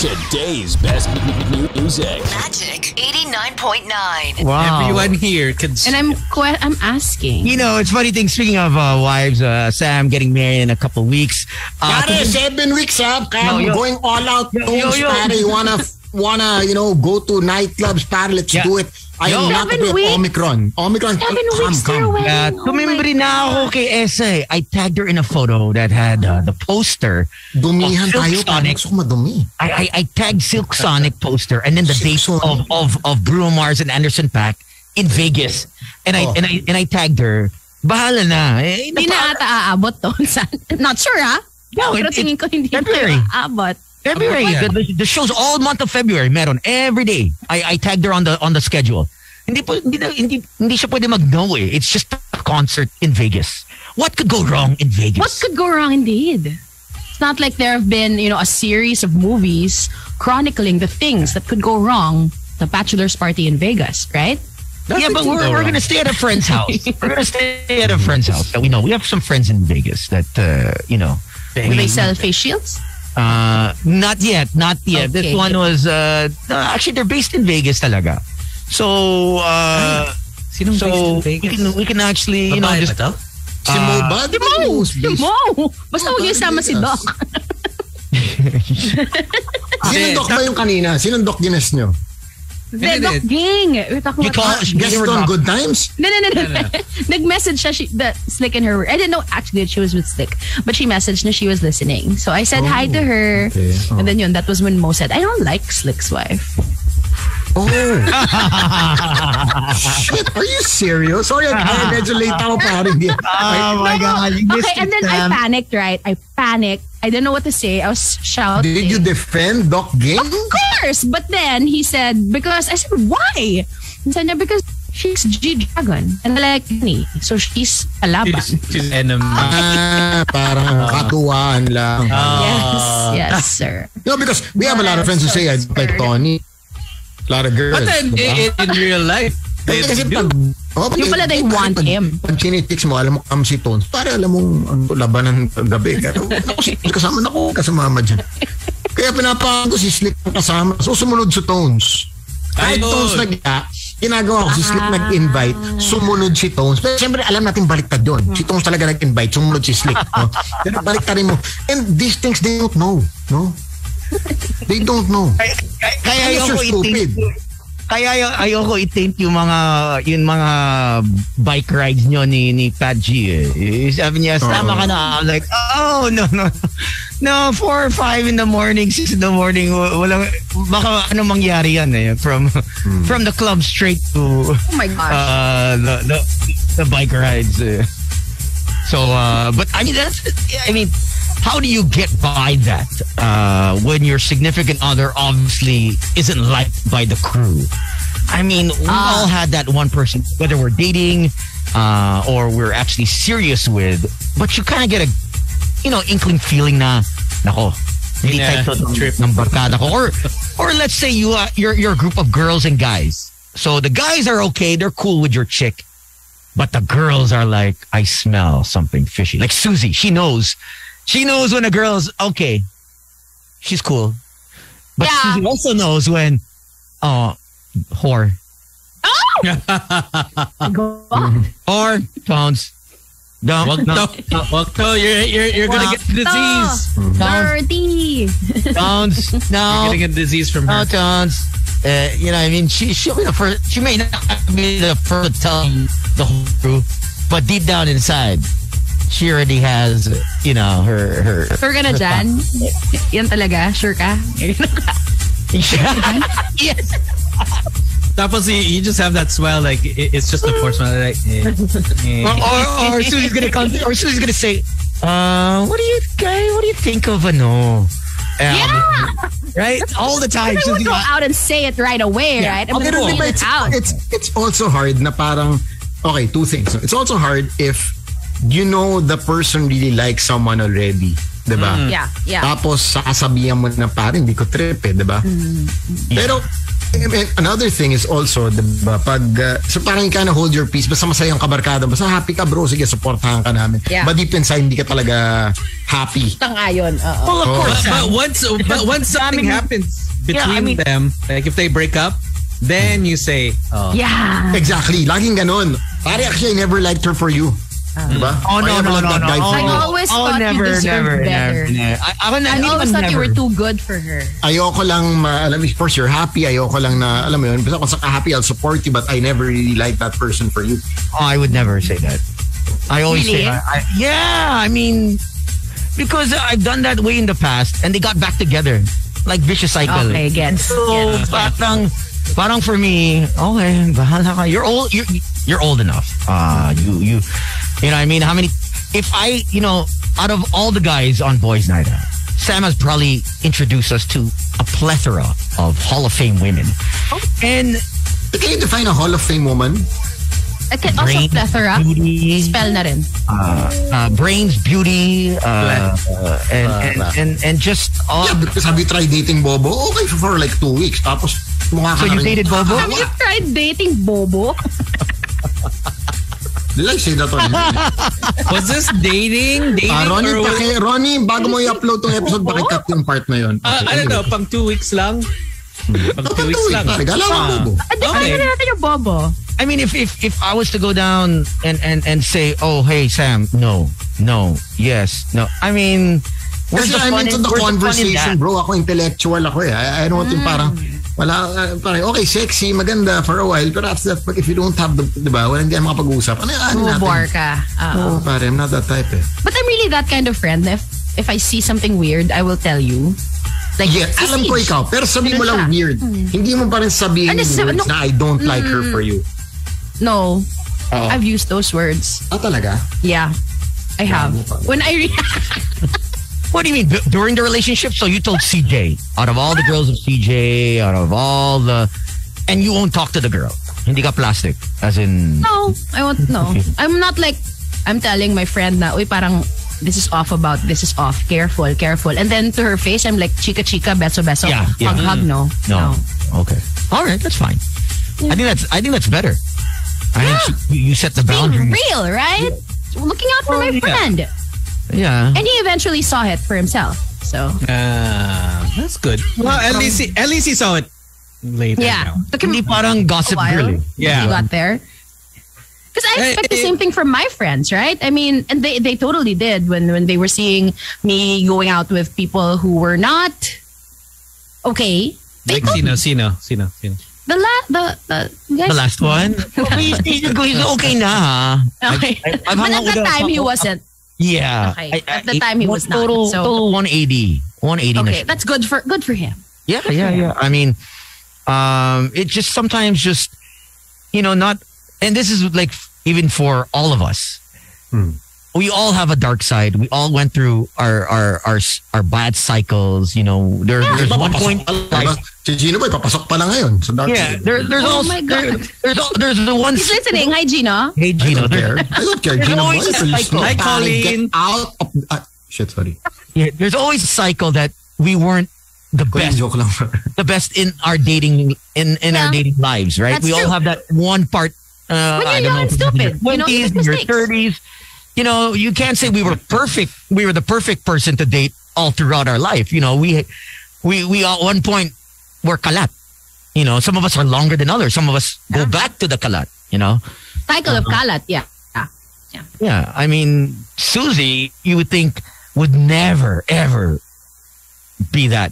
Today's best music. Magic 89.9. Wow. Everyone here can. And I'm asking. You know, it's funny thing. Speaking of wives, Sam getting married in a couple weeks. Pare, 7 weeks up. I'm going all out. Pare, you wanna go to nightclubs? Pare, let's do it. I am not with Omicron. 7 weeks come. Tumimbre na ako kay Esa. I tagged her in a photo that had the poster. Dumihan tayo. Parang gusto ko madumi. I tagged Silk Sonic poster and then the dates of Bruno Mars and Anderson .Paak in Vegas. And I tagged her. Bahala na. Hindi na ata aabot to. Not sure, ha? No, pero tingin ko hindi February. na aabot. February. The show's all month of February. Meron every day. I tagged her on the schedule. Hindi siya pwede mag-no eh. It's just a concert in Vegas. What could go wrong in Vegas? What could go wrong indeed? It's not like there have been, a series of movies chronicling the things that could go wrong. The bachelor's party in Vegas, right? Yeah, but we're going to stay at a friend's house. We're going to stay at a friend's house that we know. We have some friends in Vegas that, Will they sell face shields? Not yet. Okay. This one was actually they're based in Vegas talaga. So Sinong based in Vegas? we can actually just Si Mo ba? Si Mo! Basta huwag yung sama si Doc. Sinong Doc ba yung kanina? Sinong Doc gines nyo? Doc Ging. You call guest on Good Times? No. Nag-message siya, Slick and her. I didn't know actually that she was with Slick, but she messaged na she was listening. So I said hi to her. Okay. And then that was when Mo said, I don't like Slick's wife. Oh. Shit, are you serious? Sorry, medyo late ako parang. Oh my God. Okay, and then I panicked, right? I didn't know what to say. I was shouting. Did you defend Doc Ging? Of course. But then he said, because I said, why? He said, because she's G-Dragon. And I'm like, so she's a laban. She's enemy. Parang katuwaan lang. Yes, sir. No, because we have a lot of friends who say I don't like Tony. A lot of girls. But then in real life, they do. Yung pala they want him. Pag chinitix mo, alam mo si Tones. Para alam mong labanan ng gabi. Kasama na ko kasama dyan. Kaya pinapahan ko si Slick ang kasama. So sumunod si Tones. Kahit Tones ginagawa ko si Slick nag-invite, sumunod si Tones. Pero siyempre alam natin baliktad yun. Si Tones talaga nag-invite, sumunod si Slick. No? Pero baliktarin mo. And these things they don't know. No? They don't know. Kaya ayoko i-taint yung mga bike rides nyo ni Pat G eh. Sabi niya, sama ka na. I'm like, oh, no, 4 or 5 in the morning, 6 in the morning, walang, baka ano mangyari yan eh. From the club straight to oh my gosh. The bike rides. So, but I mean, how do you get by that when your significant other obviously isn't liked by the crew? I mean, we all had that one person, whether we're dating or we're actually serious with, but you kind of get a, inkling feeling na, nako, hindi type ng barkada ko. Or let's say you're a group of girls and guys. So the guys are okay, they're cool with your chick. But the girls are like, I smell something fishy. Like Suzy, she knows when a girl's okay. She's cool. But Suzy also knows when, whore. Oh! Go on. Or Tones. Wag to. You're gonna get disease. Dirty. Tones. No. You're getting a disease from her. No, Tones. I mean, she'll be the first. She may not be the first to tell the whole crew, but deep down inside, she already has, her. Sure ka na dyan? Yan talaga? Sure ka? Yes. Tapos you just have that smile, like it's just a force smile, like. Or Suzy's gonna come, or Suzy's gonna say, what do you think of Yeah. Right? All the time. I would go out and say it right away, right? I'm Pero gonna it out. It's also hard na parang, okay, two things. It's also hard if the person really likes someone already. Diba? Yeah. Tapos sasabihan mo na parang hindi ko trip eh, diba? Pero And another thing is also, diba, pag, so parang kind of hold your peace, basta masayang kabarkada, basta happy ka bro, sige, supportahan ka namin. Yeah. But deep inside, hindi ka talaga happy. Tang-ayon. Well, of course. But once something happens between them, like if they break up, then you say, Yeah. Exactly. Laging ganon. Pare, actually, I never liked her for you. Diba? Oh, no. I always thought you deserved better. I always thought you were too good for her. Ayoko lang, alam mo, of course, you're happy. Ayoko lang na, alam mo yun, basta kung saka happy, I'll support you, but I never really liked that person for you. Oh, I would never say that. I always Really? say, yeah, I mean, because I've done that way in the past and they got back together. Like vicious cycle. Okay, gets. So, parang for me, okay, bahala ka. You're old enough. You know what I mean? How many, if I, out of all the guys on Boys Night Out, Sam has probably introduced us to a plethora of Hall of Fame women. And Can you define a Hall of Fame woman? I can also brain, plethora. beauty, Spell na rin. brains, beauty, and just all. Yeah, because have you tried dating Bobo? Okay, for like 2 weeks. Tapos, mukha ka So na you rin. dated Bobo? Have you tried dating Bobo? Did I say that on was this dating? Ronnie, bago mo i-upload tong episode, pakikat yung part na yun. Okay, I don't know, pang 2 weeks lang. Pang 2 weeks lang. Pare, gala ka Bobo. Define na natin yung Bobo. I mean, if I was to go down and say, oh, hey, Sam, no, yes, no. I mean, where's Kasi the I'm fun into in- the where's the fun in conversation, that? bro. Ako intellectual ako eh. I don't want yung parang, parang, okay, sexy, maganda for a while, pero after that, if you don't have the, diba, walang hindi makapag-usap, ano natin? Bore ka. Oh, pare, I'm not that type eh. But I'm really that kind of friend. If I see something weird, I will tell you. Like, Yeah, alam ko ikaw, pero sabihin mo lang weird. Hindi mo pa rin sabihin Ano, yung words na I don't like her for you. No. Oo. I've used those words. Ah, talaga? Yeah. I have. When I What do you mean? During the relationship? So you told CJ, out of all the girls of CJ, out of all the... And you won't talk to the girl. Hindi ka plastic. As in... No, I won't. No, I'm not like, I'm telling my friend na, uy, parang this is off about, this is off. Careful. And then to her face, I'm like, chica, beso. Yeah. Hug, no. Okay. All right, that's fine. I think that's better. I think you set the Being boundaries. real, right? Looking out for my friend. Yeah. And he eventually saw it for himself. So That's good. Well, at least he saw it later. yeah, Now. took him Hindi parang gossip a while. girly. Yeah. He got there. Because I expect the same thing from my friends, right? I mean, and they totally did when they were seeing me going out with people who were not okay. They Like told me. sino. The guys, The last one? He's okay na, ha? okay. I've But hung at out with the a time he couple- wasn't. Yeah. Okay. At the time he was not. Total, So total 180. 180 na okay, siya. that's good for him. Yeah. I mean, it just sometimes just, not, and this is like even for all of us. We all have a dark side. We all went through our bad cycles. There's one point. Like, Si Gino Boy, papasok pa lang ngayon. So dark yeah, side. there's Oh also my God. there's the one. He's listening. Hi, Gino. Hey I Gino, don't care. I don't care. There's Gino Boy, always a please cycle. don't Hi, Colleen. get out of... shit, sorry. there's always a cycle that we weren't the Colleen, best. joke lang. The best in our dating our dating lives, right? That's We all true. have that one part. When you're I don't young know, and stupid, in your 20s, you in make your mistakes. 30s. You can't say we were perfect. We were the perfect person to date all throughout our life. We at one point were kalat. Some of us are longer than others. Some of us go back to the kalat. Cycle of kalat. Yeah. Yeah. I mean, Suzy, you would think would never ever be that,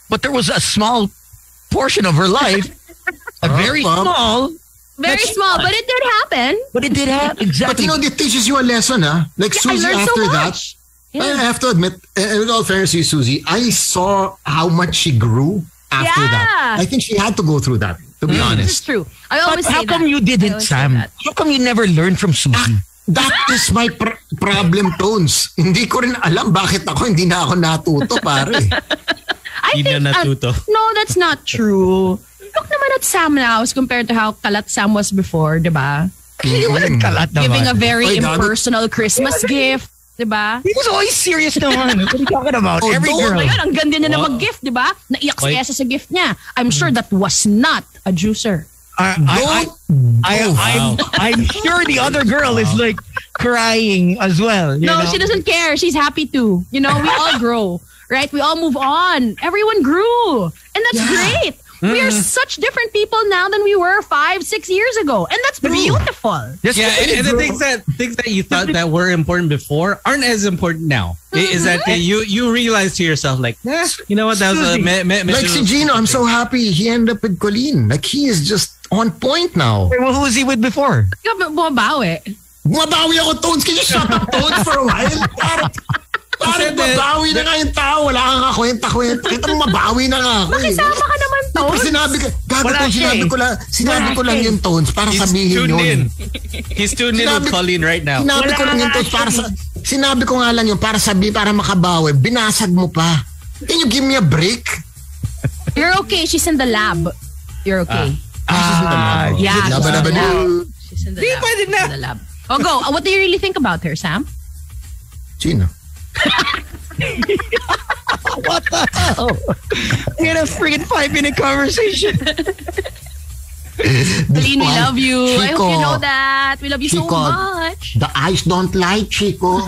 but there was a small portion of her life, a very small. Very small, but it did happen. But it did happen. But Exactly. it teaches you a lesson, huh? Like I Suzy learned so after that, much. Yeah. I have to admit, and with all fairness to you, Suzy, I saw how much she grew after that. I think she had to go through that, to be This is honest. true. I But always say how come that. you I didn't, always say Sam? that. How come you never learned from Suzy? That is my problem, Tones. Hindi ko rin alam bakit hindi na ako natuto, pare. I Hindi think, na natuto. no, that's not true. Look naman at Sam now as compared to how kalat Sam was before, di ba? Kalat Giving naman. a very Oy, gago. impersonal Christmas gift. Diba? He was always serious naman. What are you talking about? Every girl. Ngayon, ang ganda niya na mag-gift, diba? Naiyak si Esa sa gift niya. I'm sure that was not a juicer. I'm sure the other girl is like crying as well. You know? She doesn't care. She's happy too. You know, we all grow, right? We all move on. Everyone grew. And that's great. We are such different people now than we were 5-6 years ago. And that's beautiful. And the things that you thought that were important before aren't as important now. Is that you realize to yourself, like, you know what, that was a like si Gino, I'm so happy he ended up with Colleen. Like, he is just on point now. Well, who was he with before? Bumabawi ako, Tones. Can you shut up, Tones, for a while? Parang mabawi na nga yung tao. Wala kang kakwenta-kwenta. Kita mo, mabawi na nga ako. Makisama ka naman, Tones. Sinabi ko lang yung Tones para sabihin yun. He's tuned in with Colleen right now. Sinabi ko lang yung Tones sinabi ko nga lang yun para makabawi. Binasag mo pa. Can you give me a break? You're okay. She's in the lab. You're okay. She's in the lab. Yeah. She's in the lab. Oh, go. What do you really think about her, Sam? Gino. What the hell? We had a friggin' 5-minute conversation. Colleen, we love you. Chico, I hope you know that. We love you Chico, so much. The eyes don't lie, Chico.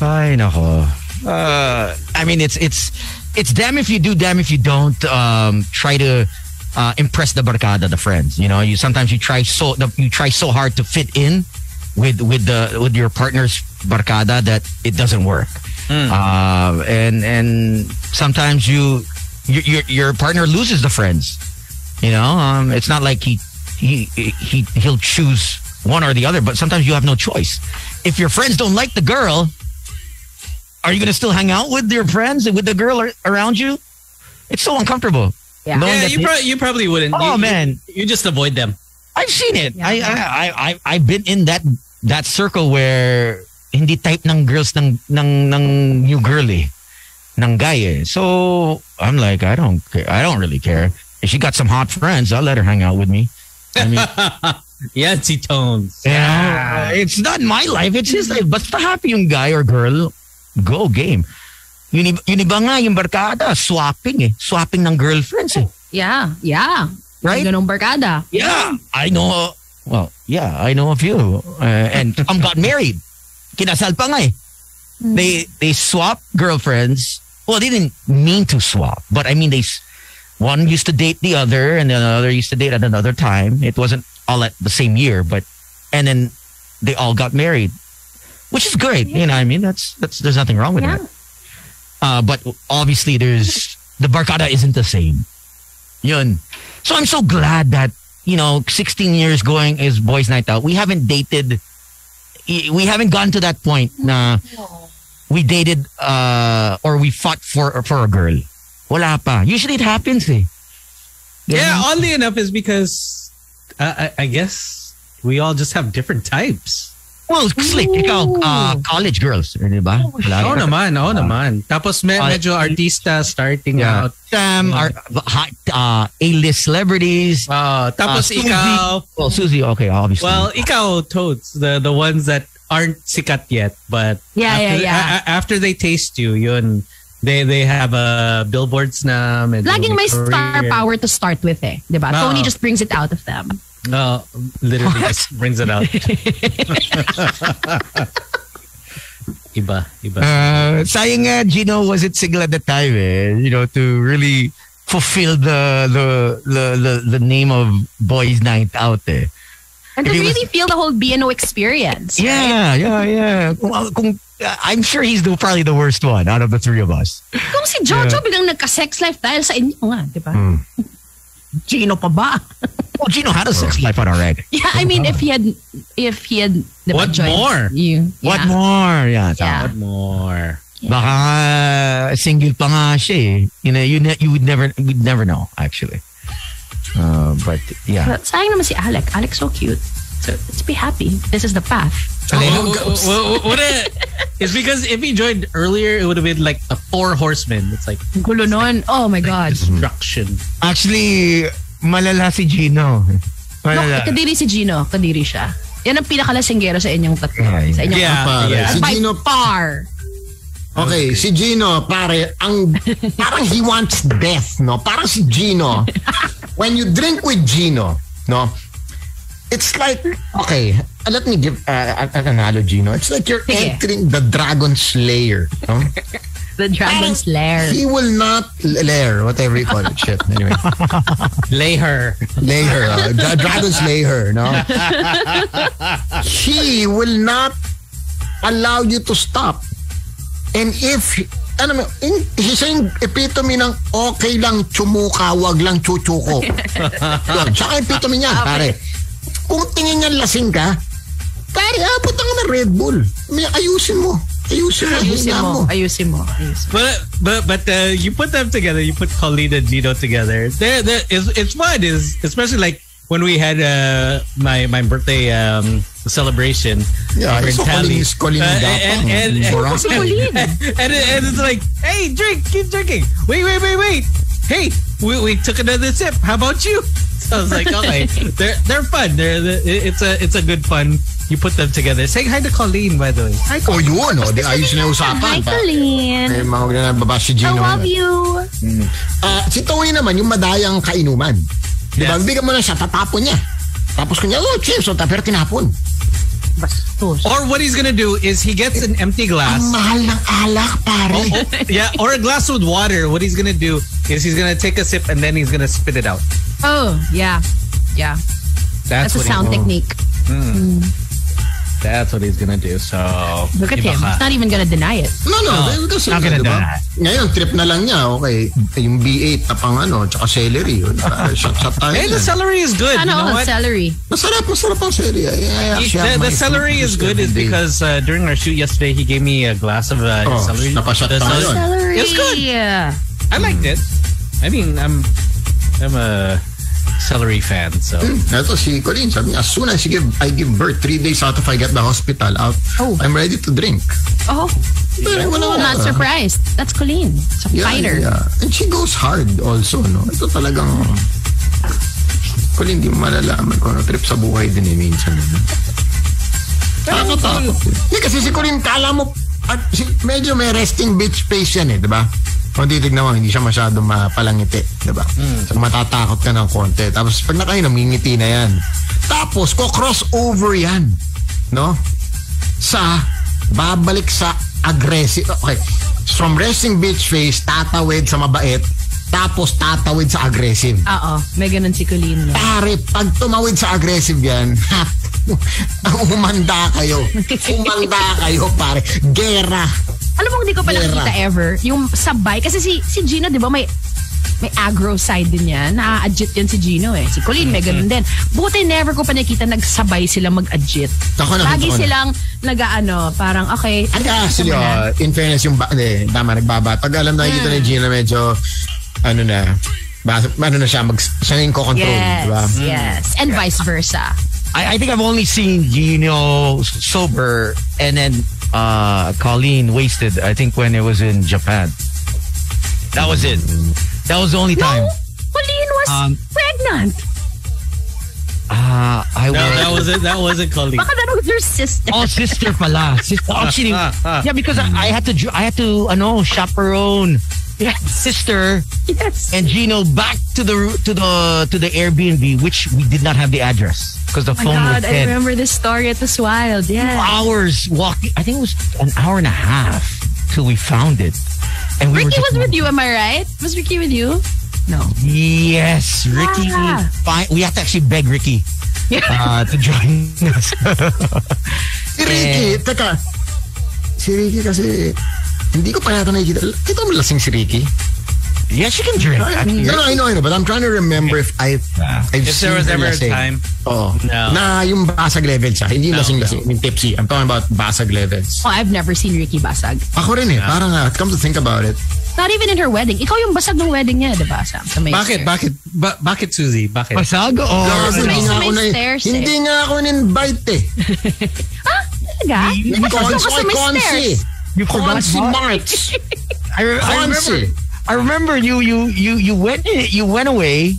Ay, nako. I mean, it's damn if you do, damn if you don't try to impress the barkada, the friends. You know, sometimes you try so hard to fit in with your partner's barkada that it doesn't work. And sometimes your partner loses the friends. You know, it's not like he'll choose one or the other, but sometimes you have no choice. If your friends don't like the girl, are you going to still hang out with your friends and with the girl around you? It's so uncomfortable. Yeah, you probably wouldn't. Oh, man. You just avoid them. I've seen it. Yeah. I've been in that circle where hindi type ng girls ng new girl ng guy So I'm like, I don't really care. If she got some hot friends, I'll let her hang out with me. I mean, yeah, si Tones. Yeah, it's not my life. It's his life. Basta happy yung guy or girl, go game. Yun iba nga yung barkada, swapping ng girlfriends Yeah. Right? Ganong barkada. Yeah, I know. Well, yeah, I know a few. And some got married. Kinasal pa nga They swap girlfriends. Well, they didn't mean to swap, but I mean one used to date the other, and the other used to date at another time. It wasn't all at the same year, and then they all got married, which is great. You know what I mean? There's nothing wrong with that. But obviously the barkada isn't the same. Yun. So I'm so glad that, 16 years going is boys' night out. We haven't dated. We haven't gone to that point na we dated or we fought for a girl. Wala pa. Usually it happens Yeah, oddly enough is because I guess we all just have different types. Well, slick. Ikaw, college girls, di ba? Oo naman. Tapos medyo artista starting out. Sam, hot A-list celebrities. Tapos Suzy. ikaw. Well, Suzy, okay, obviously. Well, ikaw, Toads, the ones that aren't sikat yet, but after they taste you, yun, they have billboards na. Laging may star power to start with di ba? Tony just brings it out of them. No, literally just brings it out. Iba. Sayang nga, Gino wasn't single at the time to really fulfill the name of Boys Night Out And to really feel the whole BNO experience. Yeah, right? yeah. I'm sure he's probably the worst one out of the three of us. Kung si Jojo biglang nagka-sex life dahil sa inyo nga, di ba? Gino pa ba? Well, Gino had a sex life on already. Yeah, I mean, if he had what more? You, What more? Yeah. What more? Baka single pa nga siya we'd never know actually. But yeah. But sayang naman si Alec. Alec's so cute. So let's be happy. This is the path. It's because if he joined earlier, it would have been like the 4 horsemen. It's like gulo nun. Oh my God. Destruction. Actually, malala si Gino. Malala. No, kadiri si Gino. Kadiri siya. Yan ang pinakalasinggero sa inyong tatlo. Sa inyong Si by Gino, far. okay, si Gino, pare, parang he wants death, no? Parang si Gino, when you drink with Gino, no? It's like, okay, let me give an analogy, no? It's like you're entering the Dragon Slayer, no? The Dragon's Lair. He will not lair, whatever you call it. Shit, anyway. Lay her. The Dragon's Lair, no? He will not allow you to stop. And if, ano mo, siya yung epitome ng okay lang tsumuka, wag lang chuchuko. Siya yung epitome niya, pare. Kung tingin niya lasing ka, pare, abot ka ng Red Bull. Ayusin mo. But you put them together. You put Colleen and Gino together. It's fun. Especially like when we had my birthday celebration. Yeah, in Cali. And it's like, hey, keep drinking. Wait. Hey, we took another sip. How about you? So I was like, okay, they're fun. It's a good fun. You put them together. Say hi to Colleen, by the way. Hi, Colleen. Yun, no? Di ayos na usapan. Hi, Colleen. May mga nababas si Gino. I love you. Si Tony naman, yung madayang kainuman. Di ba? Bigyan mo na siya, tatapon niya. Tapos kanya, cheers. So, pero tinapon. Bastos. Or what he's gonna do is he gets an empty glass. Ang mahal ng alak, pare. Yeah, or a glass with water. What he's gonna do is he's gonna take a sip and then he's gonna spit it out. Oh, yeah. That's a sound technique. That's what he's gonna do. So look at him. He's not even gonna deny it. No. Kasi, not gonna deny. Ngayon, trip na lang niya. Okay, yung B8 na pang tsaka celery. Shot tayo. Hey, the celery is good. You know what? Celery. Masarap ang celery. The celery is good is because during our shoot yesterday, he gave me a glass of celery. Napashot tayo. Celery. It's good. Yeah. I liked it. I mean, I'm a celery fan, so. Ito si Colleen, sabi niya, as soon as I give birth, 3 days out if I get the hospital out, I'm ready to drink. Oh, I'm not surprised. That's Colleen. It's a fighter. Yeah. And she goes hard also, no? Ito talagang, Colleen, di mo malalaman kung trip sa buhay din minsan. Nakakatakot. Kasi si Colleen, kala mo, medyo may resting bitch face yan di ba? Kung titignan mo, hindi siya masyadong mapalangiti, diba? So, matatakot ka ng konti. Tapos, pag nakain, namingiti na yan. Tapos, crossover yan, no? Babalik sa aggressive. Okay. From resting bitch face, tatawid sa mabait, tapos tatawid sa aggressive. Oo, may ganun si Colleen. Pare, pag tumawid sa aggressive yan, umanda kayo, pare. Gera. Alam mo, hindi ko pa nakita ever yung sabay. Kasi si Gino, di ba, may aggro side din yan. Na-adjit yan si Gino Si Colleen, may ganun din. Buti never ko pa nakita nagsabay sila mag-adjit. Lagi silang parang okay. Actually, in fairness, yung tama, nagbaba. Pag alam nakikita ni Gino, medyo, na siya, siya yung co-control. Yes, diba? yes. And vice versa. I think I've only seen Gino sober and then Colleen wasted, I think when it was in Japan. That was it. That was the only time. No, Colleen was pregnant. That wasn't Colleen. Baka that was her sister. Oh, sister pala. Actually, yeah, because I had to chaperone sister and Gino back to the Airbnb, which we did not have the address because the phone was dead. I remember this story. It was wild. Yeah, 2 hours walking. I think it was an hour and a half till we found it. And Ricky was with you. Am I right? Was Ricky with you? No. Yes, Ricky. We have to actually beg Ricky to join us. Si Ricky kasi hindi ko pa yata nakikita. Ito mo lasing si Ricky. Yeah, she can drink. No, I know. But I'm trying to remember if I've if there was ever a time. Oh, no. Na yung basag level siya. Hindi lasing-lasing. Yung tipsy. I'm talking about basag levels. Oh, I've never seen Ricky basag. Ako rin Parang come to think about it. Not even in her wedding. Ikaw yung basag ng wedding niya, di ba, Sam? Bakit, Suzy? Bakit? Basag? Hindi nga ako in-invite Talaga? You forgot March. I remember you went away